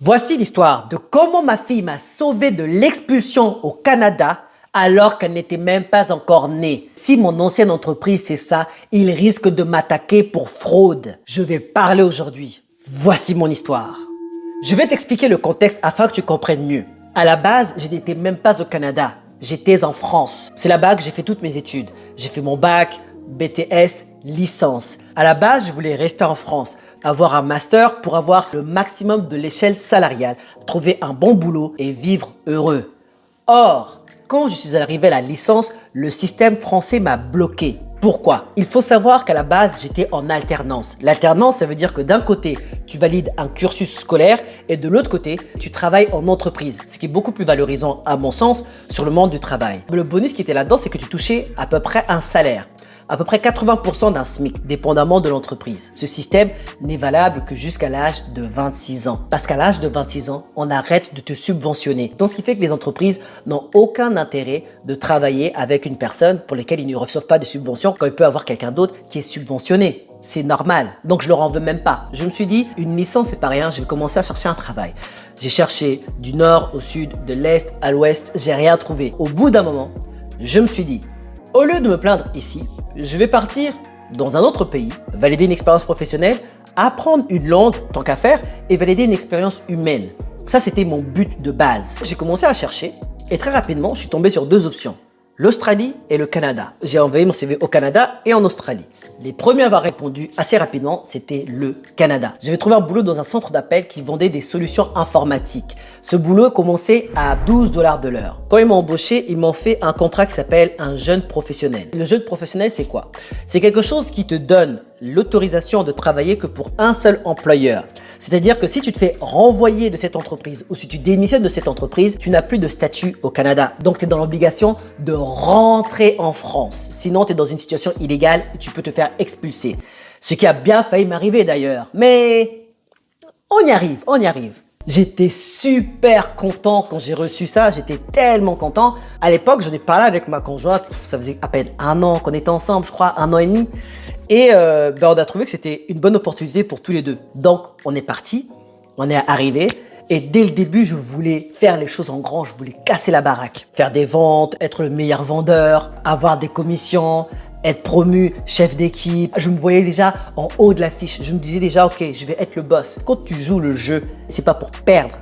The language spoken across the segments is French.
Voici l'histoire de comment ma fille m'a sauvé de l'expulsion au Canada alors qu'elle n'était même pas encore née. Si mon ancienne entreprise sait ça, il risque de m'attaquer pour fraude. Je vais parler aujourd'hui. Voici mon histoire. Je vais t'expliquer le contexte afin que tu comprennes mieux. À la base, je n'étais même pas au Canada. J'étais en France. C'est là-bas que j'ai fait toutes mes études. J'ai fait mon bac, BTS, licence. À la base, je voulais rester en France, avoir un master pour avoir le maximum de l'échelle salariale, trouver un bon boulot et vivre heureux. Or, quand je suis arrivé à la licence, le système français m'a bloqué. Pourquoi? Il faut savoir qu'à la base, j'étais en alternance. L'alternance, ça veut dire que d'un côté, tu valides un cursus scolaire et de l'autre côté, tu travailles en entreprise. Ce qui est beaucoup plus valorisant, à mon sens, sur le monde du travail. Mais le bonus qui était là-dedans, c'est que tu touchais à peu près un salaire. À peu près 80% d'un SMIC, dépendamment de l'entreprise. Ce système n'est valable que jusqu'à l'âge de 26 ans. Parce qu'à l'âge de 26 ans, on arrête de te subventionner. Donc, ce qui fait que les entreprises n'ont aucun intérêt de travailler avec une personne pour laquelle ils ne reçoivent pas de subvention quand il peut avoir quelqu'un d'autre qui est subventionné. C'est normal. Donc, je leur en veux même pas. Je me suis dit, une licence, c'est pas rien. Je vais commencer à chercher un travail. J'ai cherché du nord au sud, de l'est à l'ouest. J'ai rien trouvé. Au bout d'un moment, je me suis dit, au lieu de me plaindre ici, je vais partir dans un autre pays, valider une expérience professionnelle, apprendre une langue tant qu'à faire et valider une expérience humaine. Ça, c'était mon but de base. J'ai commencé à chercher et très rapidement, je suis tombé sur deux options. L'Australie et le Canada. J'ai envoyé mon CV au Canada et en Australie. Les premiers à avoir répondu assez rapidement, c'était le Canada. J'avais trouvé un boulot dans un centre d'appel qui vendait des solutions informatiques. Ce boulot commençait à 12 $ de l'heure. Quand ils m'ont embauché, ils m'ont fait un contrat qui s'appelle un jeune professionnel. Le jeune professionnel, c'est quoi? C'est quelque chose qui te donne l'autorisation de travailler que pour un seul employeur. C'est-à-dire que si tu te fais renvoyer de cette entreprise ou si tu démissionnes de cette entreprise, tu n'as plus de statut au Canada. Donc, tu es dans l'obligation de rentrer en France. Sinon, tu es dans une situation illégale et tu peux te faire expulser. Ce qui a bien failli m'arriver d'ailleurs. Mais on y arrive, on y arrive. J'étais super content quand j'ai reçu ça. J'étais tellement content. À l'époque, j'en ai parlé avec ma conjointe. Ça faisait à peine un an qu'on était ensemble, je crois, 1 an et demi. Et on a trouvé que c'était une bonne opportunité pour tous les deux. Donc, on est parti, on est arrivé. Et dès le début, je voulais faire les choses en grand, je voulais casser la baraque. Faire des ventes, être le meilleur vendeur, avoir des commissions, être promu chef d'équipe. Je me voyais déjà en haut de l'affiche. Je me disais déjà, ok, je vais être le boss. Quand tu joues le jeu, c'est pas pour perdre,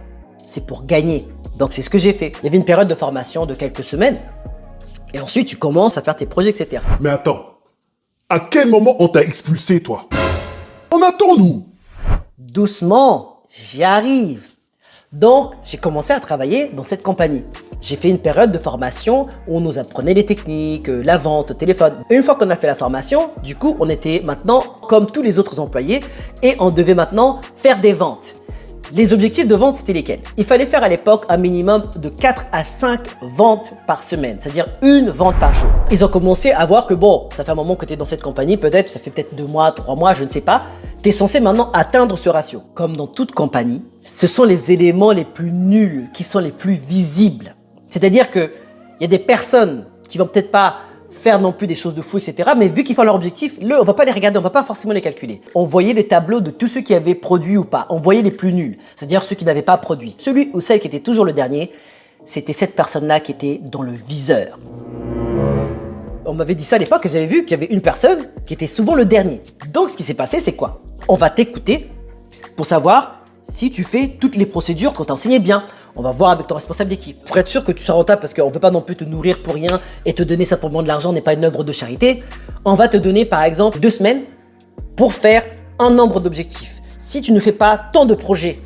c'est pour gagner. Donc, c'est ce que j'ai fait. Il y avait une période de formation de quelques semaines. Et ensuite, tu commences à faire tes projets, etc. Mais attends. À quel moment on t'a expulsé, toi? On attend, nous. Doucement, j'y arrive. Donc, j'ai commencé à travailler dans cette compagnie. J'ai fait une période de formation où on nous apprenait les techniques, la vente au téléphone. Et une fois qu'on a fait la formation, du coup, on était maintenant comme tous les autres employés et on devait maintenant faire des ventes. Les objectifs de vente, c'était lesquels? Il fallait faire à l'époque un minimum de 4 à 5 ventes par semaine, c'est-à-dire une vente par jour. Ils ont commencé à voir que bon, ça fait un moment que tu es dans cette compagnie, peut-être, ça fait peut-être 2 mois, 3 mois, je ne sais pas. Tu es censé maintenant atteindre ce ratio. Comme dans toute compagnie, ce sont les éléments les plus nuls qui sont les plus visibles. C'est-à-dire qu'il y a des personnes qui vont peut-être pas faire non plus des choses de fou, etc. Mais vu qu'ils font leur objectif, on va pas les regarder, on va pas forcément les calculer. On voyait les tableaux de tous ceux qui avaient produit ou pas. On voyait les plus nuls, c'est-à-dire ceux qui n'avaient pas produit. Celui ou celle qui était toujours le dernier, c'était cette personne-là qui était dans le viseur. On m'avait dit ça à l'époque et j'avais vu qu'il y avait une personne qui était souvent le dernier. Donc, ce qui s'est passé, c'est quoi? On va t'écouter pour savoir si tu fais toutes les procédures qu'on t'a enseignées bien. On va voir avec ton responsable d'équipe pour être sûr que tu sois rentable parce qu'on ne peut pas non plus te nourrir pour rien et te donner simplement de l'argent n'est pas une œuvre de charité. On va te donner par exemple 2 semaines pour faire un nombre d'objectifs. Si tu ne fais pas tant de projets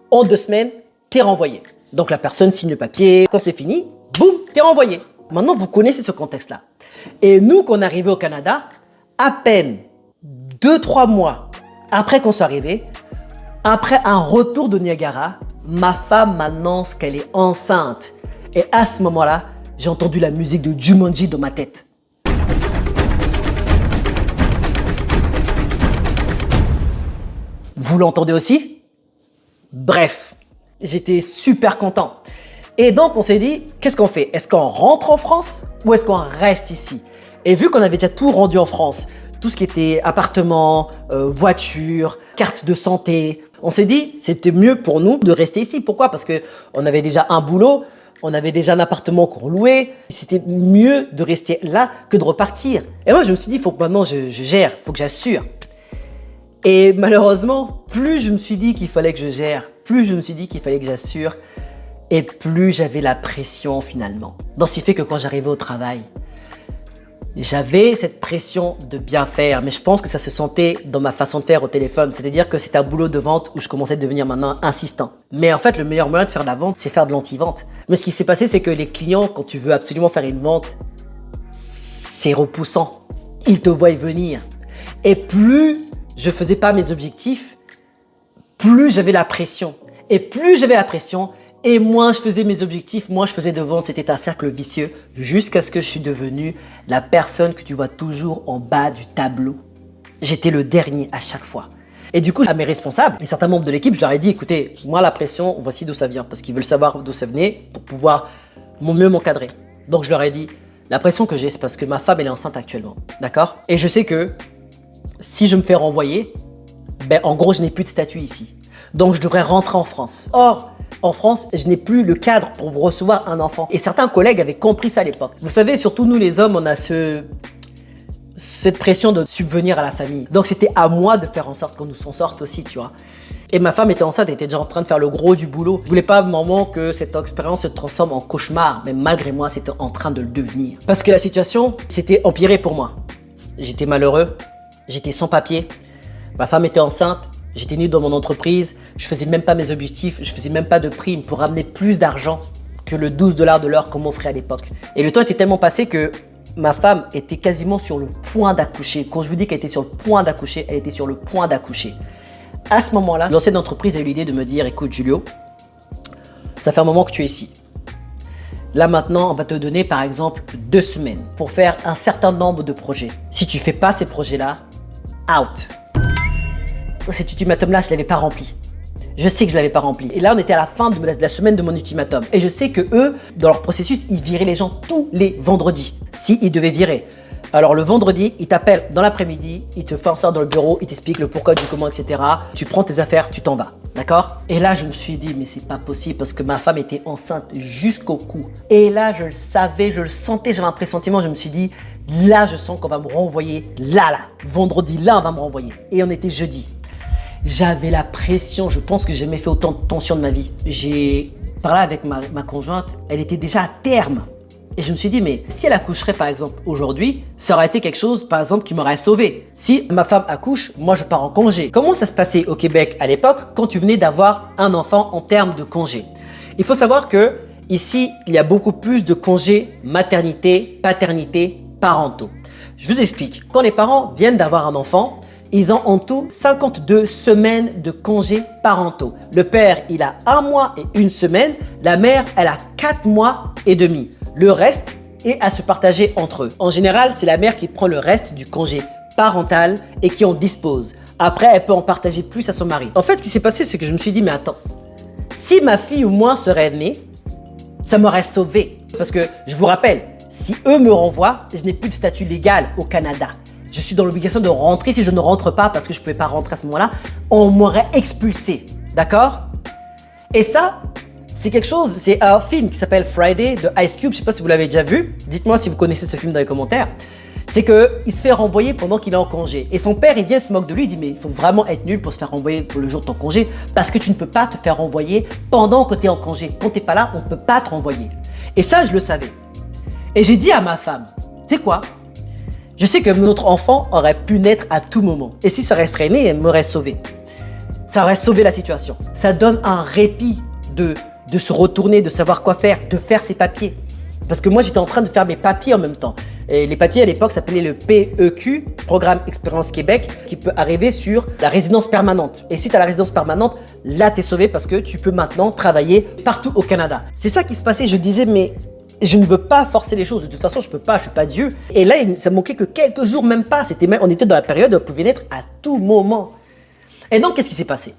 en 2 semaines, tu es renvoyé. Donc la personne signe le papier, quand c'est fini, boum, tu es renvoyé. Maintenant, vous connaissez ce contexte-là. Et nous, quand on est arrivé au Canada, à peine 2-3 mois après qu'on soit arrivé, après un retour de Niagara, ma femme m'annonce qu'elle est enceinte. Et à ce moment-là, j'ai entendu la musique de Jumanji dans ma tête. Vous l'entendez aussi? Bref, j'étais super content. Et donc, on s'est dit, qu'est-ce qu'on fait? Est-ce qu'on rentre en France ou est-ce qu'on reste ici? Et vu qu'on avait déjà tout rendu en France, tout ce qui était appartement, voiture, carte de santé, On s'est dit, c'était mieux pour nous de rester ici. Pourquoi? Parce qu'on avait déjà un boulot, on avait déjà un appartement qu'on louait. C'était mieux de rester là que de repartir. Et moi, je me suis dit, il faut que maintenant je gère, il faut que j'assure. Et malheureusement, plus je me suis dit qu'il fallait que je gère, plus je me suis dit qu'il fallait que j'assure, et plus j'avais la pression finalement. Donc, ce qui fait que quand j'arrivais au travail, j'avais cette pression de bien faire, mais je pense que ça se sentait dans ma façon de faire au téléphone. C'est-à-dire que c'est un boulot de vente où je commençais à devenir maintenant insistant. Mais en fait, le meilleur moyen de faire de la vente, c'est faire de l'anti-vente. Mais ce qui s'est passé, c'est que les clients, quand tu veux absolument faire une vente, c'est repoussant. Ils te voient venir. Et plus je faisais pas mes objectifs, plus j'avais la pression. Et plus j'avais la pression, et moins je faisais mes objectifs, moins je faisais de ventes. C'était un cercle vicieux jusqu'à ce que je suis devenu la personne que tu vois toujours en bas du tableau. J'étais le dernier à chaque fois. Et du coup, à mes responsables et certains membres de l'équipe, je leur ai dit, écoutez, moi la pression, voici d'où ça vient. Parce qu'ils veulent savoir d'où ça venait pour pouvoir mieux m'encadrer. Donc je leur ai dit, la pression que j'ai, c'est parce que ma femme, elle est enceinte actuellement. D'accord? Et je sais que si je me fais renvoyer, ben en gros, je n'ai plus de statut ici. Donc je devrais rentrer en France. Or, en France, je n'ai plus le cadre pour recevoir un enfant. Et certains collègues avaient compris ça à l'époque. Vous savez, surtout nous les hommes, on a cette pression de subvenir à la famille. Donc c'était à moi de faire en sorte qu'on nous s'en sorte aussi, tu vois. Et ma femme était enceinte, elle était déjà en train de faire le gros du boulot. Je voulais pas à un moment que cette expérience se transforme en cauchemar, mais malgré moi, c'était en train de le devenir. Parce que la situation s'était empirée pour moi. J'étais malheureux, j'étais sans papier, ma femme était enceinte, j'étais nul dans mon entreprise, je faisais même pas mes objectifs, je faisais même pas de primes pour ramener plus d'argent que le 12 $ de l'heure qu'on m'offrait à l'époque. Et le temps était tellement passé que ma femme était quasiment sur le point d'accoucher. Quand je vous dis qu'elle était sur le point d'accoucher, elle était sur le point d'accoucher. À ce moment-là, l'ancienne entreprise a eu l'idée de me dire, écoute Julio, ça fait un moment que tu es ici. Là maintenant, on va te donner par exemple 2 semaines pour faire un certain nombre de projets. Si tu fais pas ces projets-là, out. Cet ultimatum-là, je ne l'avais pas rempli. Je sais que je ne l'avais pas rempli. Et là, on était à la fin de la semaine de mon ultimatum. Et je sais que eux, dans leur processus, ils viraient les gens tous les vendredis. S'ils devaient virer. Alors le vendredi, ils t'appellent dans l'après-midi, ils te font ça dans le bureau, ils t'expliquent le pourquoi, du comment, etc. Tu prends tes affaires, tu t'en vas. D'accord? Et là, je me suis dit, mais c'est pas possible parce que ma femme était enceinte jusqu'au cou. Et là, je le savais, je le sentais, j'avais un pressentiment. Je me suis dit, là, je sens qu'on va me renvoyer. Là, vendredi, là, on va me renvoyer. Et on était jeudi. J'avais la pression, je pense que j'ai jamais fait autant de tension de ma vie. J'ai parlé avec ma conjointe, elle était déjà à terme. Et je me suis dit, mais si elle accoucherait par exemple aujourd'hui, ça aurait été quelque chose par exemple qui m'aurait sauvé. Si ma femme accouche, moi je pars en congé. Comment ça se passait au Québec à l'époque quand tu venais d'avoir un enfant en termes de congé? Il faut savoir que ici, il y a beaucoup plus de congés maternité, paternité, parentaux. Je vous explique. Quand les parents viennent d'avoir un enfant, ils ont en tout 52 semaines de congés parentaux. Le père, il a 1 mois et 1 semaine. La mère, elle a 4 mois et demi. Le reste est à se partager entre eux. En général, c'est la mère qui prend le reste du congé parental et qui en dispose. Après, elle peut en partager plus à son mari. En fait, ce qui s'est passé, c'est que je me suis dit, mais attends, si ma fille ou moi serait née, ça m'aurait sauvé. Parce que, je vous rappelle, si eux me renvoient, je n'ai plus de statut légal au Canada. Je suis dans l'obligation de rentrer. Si je ne rentre pas parce que je ne pouvais pas rentrer à ce moment-là, on m'aurait expulsé. D'accord? Et ça, c'est quelque chose, c'est un film qui s'appelle Friday de Ice Cube. Je ne sais pas si vous l'avez déjà vu. Dites-moi si vous connaissez ce film dans les commentaires. C'est qu'il se fait renvoyer pendant qu'il est en congé. Et son père, il vient se moque de lui. Il dit, mais il faut vraiment être nul pour se faire renvoyer pour le jour de ton congé parce que tu ne peux pas te faire renvoyer pendant que tu es en congé. Quand tu n'es pas là, on ne peut pas te renvoyer. Et ça, je le savais. Et j'ai dit à ma femme, tu sais quoi? Je sais que notre enfant aurait pu naître à tout moment. Et si ça serait né, elle m'aurait sauvé. Ça aurait sauvé la situation. Ça donne un répit de se retourner, de savoir quoi faire, de faire ses papiers. Parce que moi, j'étais en train de faire mes papiers en même temps. Et les papiers à l'époque s'appelaient le PEQ, Programme Expérience Québec, qui peut arriver sur la résidence permanente. Et si tu as la résidence permanente, là, tu es sauvé parce que tu peux maintenant travailler partout au Canada. C'est ça qui se passait. Je disais, mais je ne veux pas forcer les choses. De toute façon, je peux pas, je suis pas Dieu. Et là, ça manquait que quelques jours, même pas. On était dans la période où on pouvait naître à tout moment. Et donc, qu'est-ce qui s'est passé?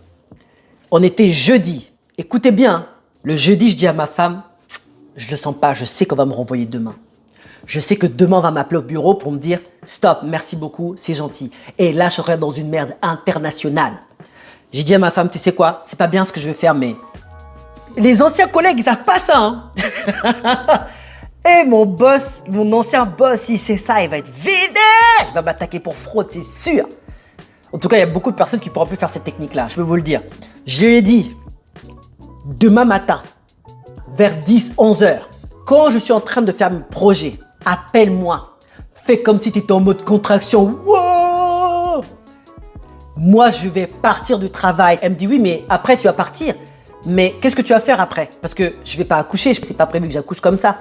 On était jeudi. Écoutez bien, le jeudi, je dis à ma femme, je le sens pas, je sais qu'on va me renvoyer demain. Je sais que demain, on va m'appeler au bureau pour me dire, stop, merci beaucoup, c'est gentil. Et là, je serai dans une merde internationale. J'ai dit à ma femme, tu sais quoi, c'est pas bien ce que je vais faire, mais les anciens collègues, ils savent pas ça. Hein. Et mon boss, mon ancien boss, il sait ça, il va être vénère. Il va m'attaquer pour fraude, c'est sûr. En tout cas, il y a beaucoup de personnes qui pourront plus faire cette technique-là, je peux vous le dire. Je lui ai dit, demain matin, vers 10, 11 heures, quand je suis en train de faire mon projet, appelle-moi. Fais comme si tu étais en mode contraction. Wow! Moi, je vais partir du travail. Elle me dit, oui, mais après, tu vas partir. Mais qu'est-ce que tu vas faire après? Parce que je ne vais pas accoucher. C'est pas prévu que j'accouche comme ça.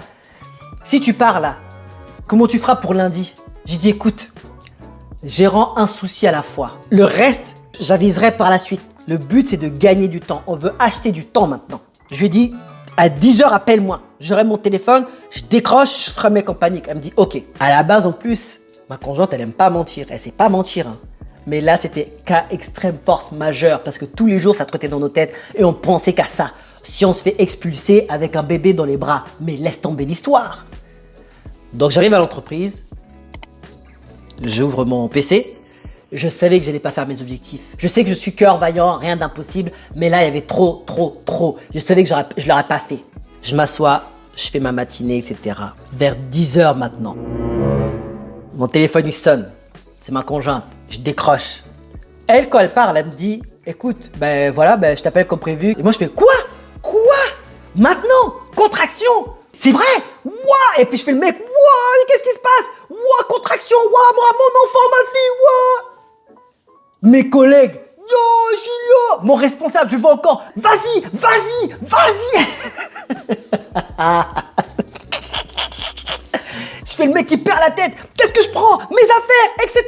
Si tu pars là, comment tu feras pour lundi? J'ai dit, écoute, gérant un souci à la fois. Le reste, j'aviserai par la suite. Le but, c'est de gagner du temps. On veut acheter du temps maintenant. Je lui ai dit, à 10 heures, appelle-moi. J'aurai mon téléphone, je décroche, je ferai mes campagnes. Elle me dit, ok. À la base, en plus, ma conjointe, elle aime pas mentir. Elle sait pas mentir. Hein. Mais là, c'était cas extrême force majeure parce que tous les jours, ça trottait dans nos têtes et on pensait qu'à ça. Si on se fait expulser avec un bébé dans les bras, mais laisse tomber l'histoire. Donc, j'arrive à l'entreprise. J'ouvre mon PC. Je savais que j'allais pas faire mes objectifs. Je sais que je suis cœur vaillant, rien d'impossible. Mais là, il y avait trop. Je savais que je l'aurais pas fait. Je m'assois, je fais ma matinée, etc. Vers 10 heures maintenant. Mon téléphone, il sonne. C'est ma conjointe. Je décroche. Elle, quand elle parle, elle me dit, écoute, ben voilà, ben je t'appelle comme prévu. Et moi, je fais, quoi? Maintenant? Contraction? C'est vrai? Ouah! Et puis je fais le mec, ouah, mais qu'est-ce qui se passe? Ouah, contraction, ouah, moi, mon enfant, ma fille, ouah! Mes collègues, yo, Julio! Mon responsable, je vois encore, vas-y! Je fais le mec qui perd la tête. Qu'est-ce que je prends? Mes affaires, etc.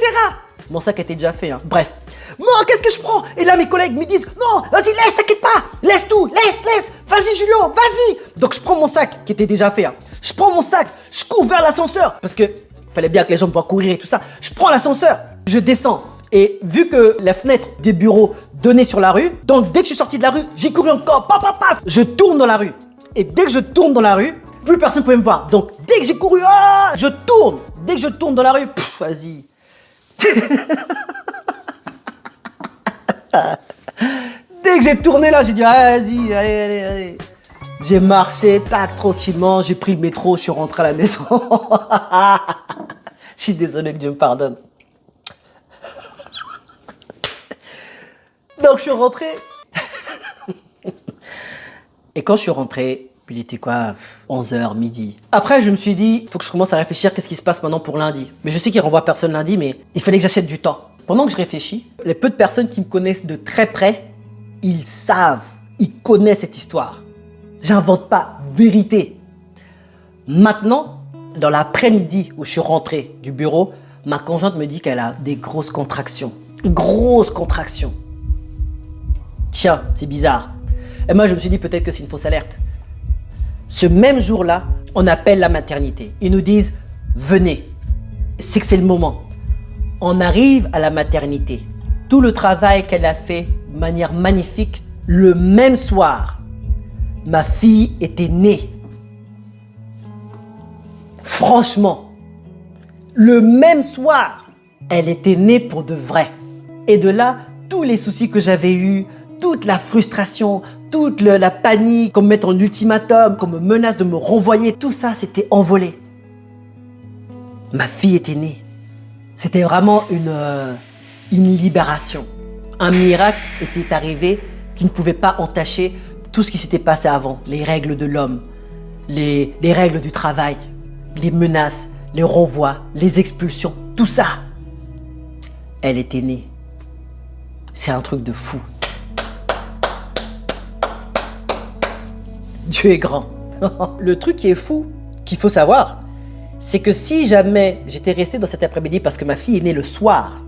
Mon sac était déjà fait, hein. Bref. Moi, qu'est-ce que je prends? Et là, mes collègues me disent, non, vas-y, laisse, t'inquiète pas. Laisse tout, laisse. Vas-y, Julio, vas-y. Donc, je prends mon sac qui était déjà fait. Hein. Je prends mon sac, je cours vers l'ascenseur. Parce que fallait bien que les gens me voient courir et tout ça. Je prends l'ascenseur, je descends. Et vu que la fenêtre des bureaux donnait sur la rue, donc dès que je suis sorti de la rue, j'ai couru encore. Je tourne dans la rue. Et dès que je tourne dans la rue, plus personne ne pouvait me voir. Donc, dès que j'ai couru, je tourne. Dès que je tourne dans la rue, vas-y. Dès que j'ai tourné là, j'ai dit, vas-y, allez. J'ai marché, tac, tranquillement. J'ai pris le métro, je suis rentré à la maison. Je suis désolé, que Dieu me pardonne. Donc, je suis rentré. Et quand je suis rentré, il était quoi, 11h, midi. Après, je me suis dit, il faut que je commence à réfléchir qu'est-ce qui se passe maintenant pour lundi. Mais je sais qu'il ne renvoie personne lundi, mais il fallait que j'achète du temps. Pendant que je réfléchis, les peu de personnes qui me connaissent de très près, ils savent, ils connaissent cette histoire. J'invente pas, vérité. Maintenant, dans l'après-midi où je suis rentré du bureau, ma conjointe me dit qu'elle a des grosses contractions. Grosses contractions. Tiens, c'est bizarre. Et moi, je me suis dit peut-être que c'est une fausse alerte. Ce même jour-là, on appelle la maternité. Ils nous disent, venez. C'est que c'est le moment. On arrive à la maternité. Tout le travail qu'elle a fait de manière magnifique, le même soir, ma fille était née. Franchement, le même soir, elle était née pour de vrai. Et de là, tous les soucis que j'avais eus, toute la frustration, toute la panique, qu'on me mette en ultimatum, qu'on me menace de me renvoyer, tout ça s'était envolé. Ma fille était née. C'était vraiment une libération. Un miracle était arrivé qui ne pouvait pas entacher tout ce qui s'était passé avant. Les règles de l'homme, les règles du travail, les menaces, les renvois, les expulsions, tout ça. Elle était née. C'est un truc de fou. Dieu est grand. Le truc qui est fou, qu'il faut savoir, c'est que si jamais j'étais resté dans cet après-midi, parce que ma fille est née le soir,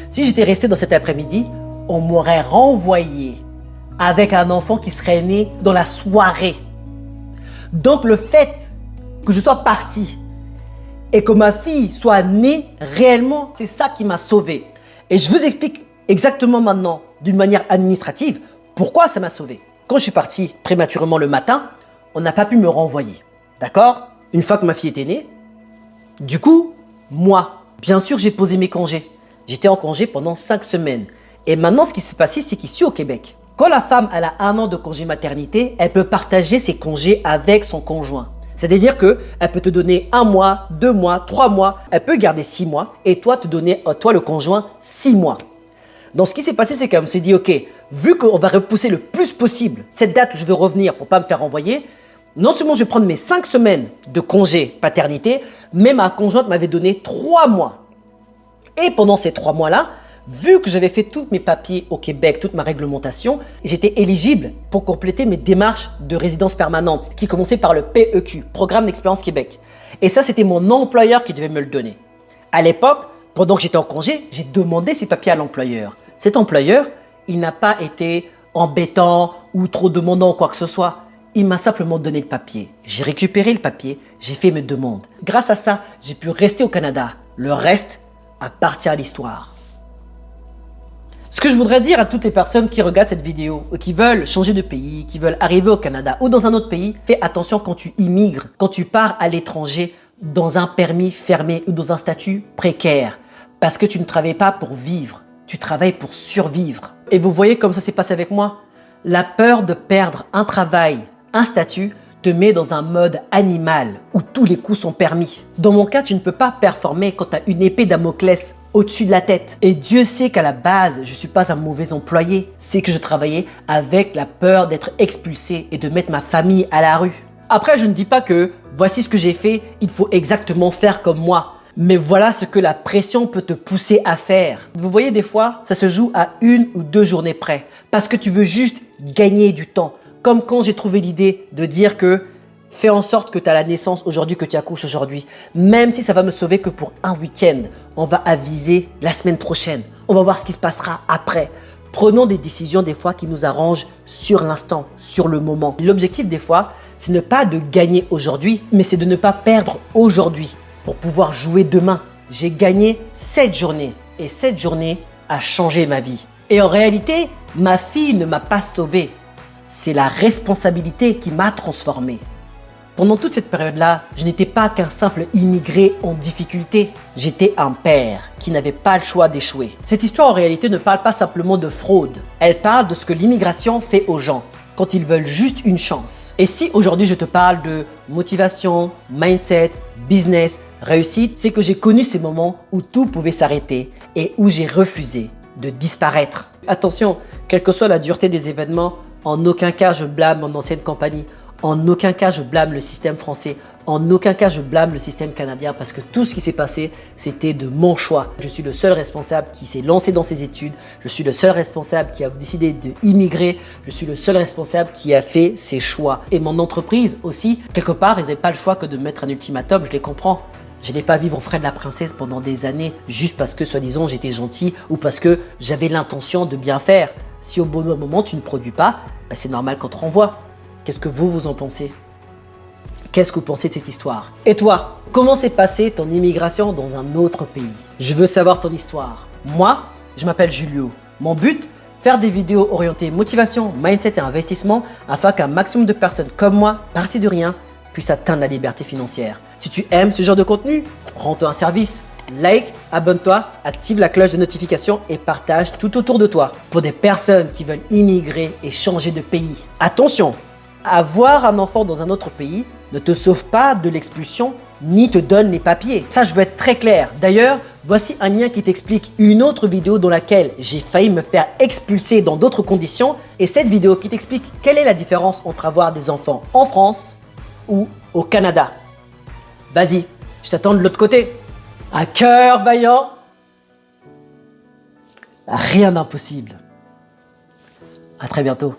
si j'étais resté dans cet après-midi, on m'aurait renvoyé avec un enfant qui serait né dans la soirée. Donc le fait que je sois parti et que ma fille soit née réellement, c'est ça qui m'a sauvé. Et je vous explique exactement maintenant, d'une manière administrative, pourquoi ça m'a sauvé. Quand je suis parti prématurément le matin, on n'a pas pu me renvoyer. D'accord? Une fois que ma fille était née, du coup, moi, bien sûr, j'ai posé mes congés. J'étais en congé pendant 5 semaines. Et maintenant, ce qui s'est passé, c'est qu'ici au Québec, quand la femme elle a 1 an de congé maternité, elle peut partager ses congés avec son conjoint. C'est-à-dire qu'elle peut te donner 1 mois, 2 mois, 3 mois, elle peut garder 6 mois et toi te donner, toi le conjoint, 6 mois. Donc ce qui s'est passé, c'est qu'elle s'est dit, ok, vu qu'on va repousser le plus possible cette date où je veux revenir pour pas me faire renvoyer, non seulement je vais prendre mes 5 semaines de congé paternité, mais ma conjointe m'avait donné 3 mois. Et pendant ces 3 mois-là, vu que j'avais fait tous mes papiers au Québec, toute ma réglementation, j'étais éligible pour compléter mes démarches de résidence permanente qui commençaient par le PEQ, Programme d'Expérience Québec. Et ça, c'était mon employeur qui devait me le donner. À l'époque, pendant que j'étais en congé, j'ai demandé ces papiers à l'employeur. Cet employeur, il n'a pas été embêtant ou trop demandant ou quoi que ce soit. Il m'a simplement donné le papier. J'ai récupéré le papier, j'ai fait mes demandes. Grâce à ça, j'ai pu rester au Canada. Le reste appartient à l'histoire. Ce que je voudrais dire à toutes les personnes qui regardent cette vidéo, qui veulent changer de pays, qui veulent arriver au Canada ou dans un autre pays, fais attention quand tu immigres, quand tu pars à l'étranger dans un permis fermé ou dans un statut précaire. Parce que tu ne travailles pas pour vivre, tu travailles pour survivre. Et vous voyez comme ça s'est passé avec moi. La peur de perdre un travail, un statut, te met dans un mode animal où tous les coups sont permis. Dans mon cas, tu ne peux pas performer quand tu as une épée Damoclès au-dessus de la tête. Et Dieu sait qu'à la base, je ne suis pas un mauvais employé. C'est que je travaillais avec la peur d'être expulsé et de mettre ma famille à la rue. Après, je ne dis pas que voici ce que j'ai fait, il faut exactement faire comme moi. Mais voilà ce que la pression peut te pousser à faire. Vous voyez, des fois, ça se joue à 1 ou 2 journées près. Parce que tu veux juste gagner du temps. Comme quand j'ai trouvé l'idée de dire que fais en sorte que tu as la naissance aujourd'hui, que tu accouches aujourd'hui. Même si ça va me sauver que pour un week-end, on va aviser la semaine prochaine. On va voir ce qui se passera après. Prenons des décisions des fois qui nous arrangent sur l'instant, sur le moment. L'objectif des fois, c'est ne pas de gagner aujourd'hui, mais c'est de ne pas perdre aujourd'hui pour pouvoir jouer demain. J'ai gagné cette journée et cette journée a changé ma vie. Et en réalité, ma fille ne m'a pas sauvé. C'est la responsabilité qui m'a transformé. Pendant toute cette période-là, je n'étais pas qu'un simple immigré en difficulté. J'étais un père qui n'avait pas le choix d'échouer. Cette histoire en réalité ne parle pas simplement de fraude. Elle parle de ce que l'immigration fait aux gens quand ils veulent juste une chance. Et si aujourd'hui je te parle de motivation, mindset, business, réussite, c'est que j'ai connu ces moments où tout pouvait s'arrêter et où j'ai refusé de disparaître. Attention, quelle que soit la dureté des événements, en aucun cas je blâme mon ancienne compagnie. En aucun cas je blâme le système français. En aucun cas je blâme le système canadien parce que tout ce qui s'est passé, c'était de mon choix. Je suis le seul responsable qui s'est lancé dans ses études. Je suis le seul responsable qui a décidé d'immigrer. Je suis le seul responsable qui a fait ses choix. Et mon entreprise aussi, quelque part, ils n'avaient pas le choix que de mettre un ultimatum, je les comprends. Je n'allais pas vivre aux frais de la princesse pendant des années juste parce que, soi-disant, j'étais gentil ou parce que j'avais l'intention de bien faire. Si au bon moment, tu ne produis pas, ben c'est normal qu'on te renvoie. Qu'est-ce que vous en pensez? Qu'est-ce que vous pensez de cette histoire? Et toi, comment s'est passée ton immigration dans un autre pays? Je veux savoir ton histoire. Moi, je m'appelle Julio. Mon but, faire des vidéos orientées motivation, mindset et investissement afin qu'un maximum de personnes comme moi, parties de rien, puissent atteindre la liberté financière. Si tu aimes ce genre de contenu, rends-toi un service. Like, abonne-toi, active la cloche de notification et partage tout autour de toi pour des personnes qui veulent immigrer et changer de pays. Attention, avoir un enfant dans un autre pays ne te sauve pas de l'expulsion ni te donne les papiers. Ça, je veux être très clair. D'ailleurs, voici un lien qui t'explique une autre vidéo dans laquelle j'ai failli me faire expulser dans d'autres conditions et cette vidéo qui t'explique quelle est la différence entre avoir des enfants en France ou au Canada. Vas-y, je t'attends de l'autre côté. Un cœur vaillant, rien d'impossible. À très bientôt.